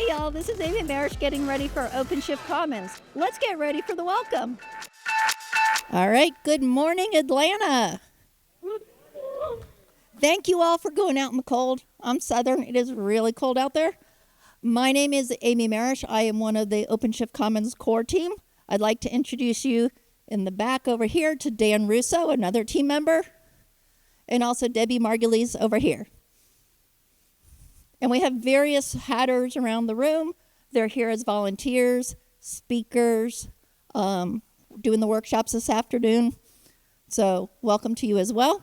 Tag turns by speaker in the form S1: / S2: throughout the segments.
S1: Hey y'all, this is Amy Marrich getting ready for OpenShift Commons. Let's get ready for the welcome. All right, good morning, Atlanta. Thank you all for going out in the cold. I'm Southern. It is really cold out there. My name is Amy Marrich. I am one of the OpenShift Commons core team. I'd like to introduce you in the back over here to Dan Russo, another team member, and also Debbie Margulies over here. And we have various hatters around the room. They're here as volunteers, speakers, doing the workshops this afternoon. So welcome to you as well.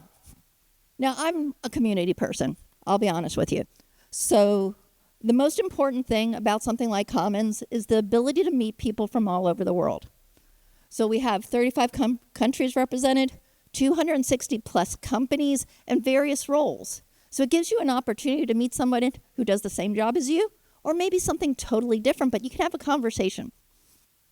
S1: Now, I'm a community person, I'll be honest with you. So the most important thing about something like Commons is the ability to meet people from all over the world. So we have 35 countries represented, 260 plus companies, and various roles. So it gives you an opportunity to meet somebody who does the same job as you, or maybe something totally different, but you can have a conversation.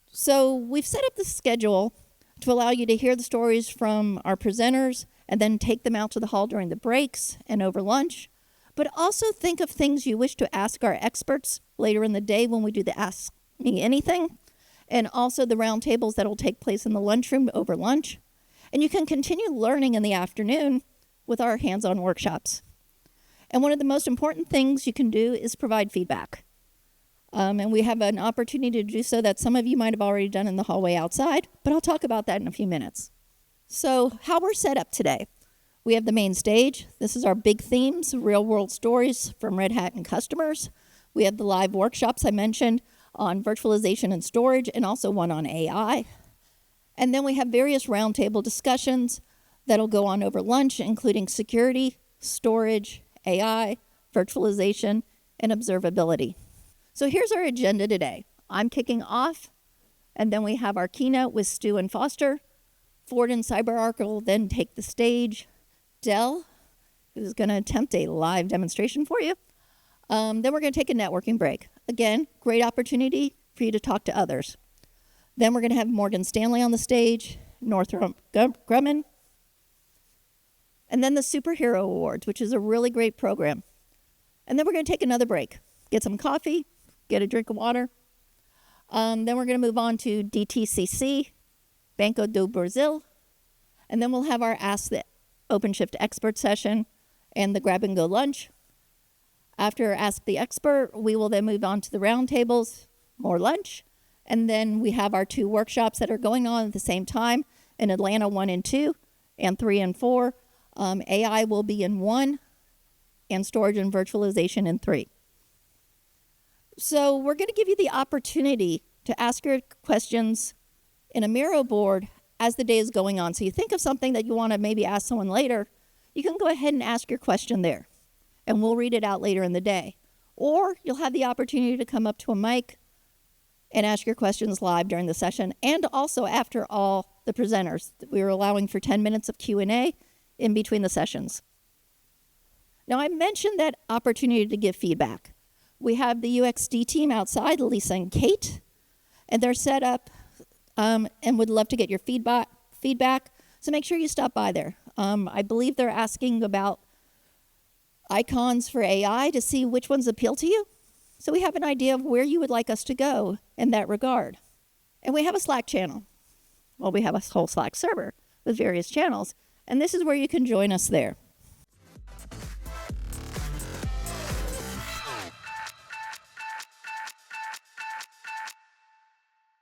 S1: So we've set up the schedule to allow you to hear the stories from our presenters and then take them out to the hall during the breaks and over lunch. But also think of things you wish to ask our experts later in the day when we do the Ask Me Anything, and also the roundtables that will take place in the lunchroom over lunch. And you can continue learning in the afternoon with our hands-on workshops. And one of the most important things you can do is provide feedback. And we have an opportunity to do so that some of you might have already done in the hallway outside, but I'll talk about that in a few minutes. So how we're set up today. We have the main stage. This is our big themes, real-world stories from Red Hat and customers. We have the live workshops I mentioned on virtualization and storage, and also one on AI. And then we have various roundtable discussions that'll go on over lunch, including security, storage, AI, virtualization, and observability. So here's our agenda today. I'm kicking off, and then we have our keynote with Stu and Foster. Ford and CyberArk will then take the stage. Dell, who's going to attempt a live demonstration for you. Then we're going to take a networking break. Again, great opportunity for you to talk to others. Then we're going to have Morgan Stanley on the stage, Northrop Grumman, and then the Superhero Awards, which is a really great program. And then we're going to take another break, get some coffee, get a drink of water. Then we're going to move on to DTCC, Banco do Brasil, and then we'll have our Ask the OpenShift Expert session and the Grab and Go lunch. After Ask the Expert, we will then move on to the roundtables, more lunch, and then we have our 2 workshops that are going on at the same time in Atlanta 1 and 2, and 3 and 4. AI will be in 1, and storage and virtualization in 3. So we're going to give you the opportunity to ask your questions in a Miro board as the day is going on. So you think of something that you want to maybe ask someone later, you can go ahead and ask your question there, and we'll read it out later in the day. Or you'll have the opportunity to come up to a mic and ask your questions live during the session, and also after all the presenters. We are allowing for 10 minutes of Q&A in between the sessions. Now, I mentioned that opportunity to give feedback. We have the UXD team outside, Lisa and Kate, and they're set up and would love to get your feedback. So make sure you stop by there. I believe they're asking about icons for AI to see which ones appeal to you. So we have an idea of where you would like us to go in that regard. And we have a Slack channel. Well, we have a whole Slack server with various channels, and this is where you can join us there.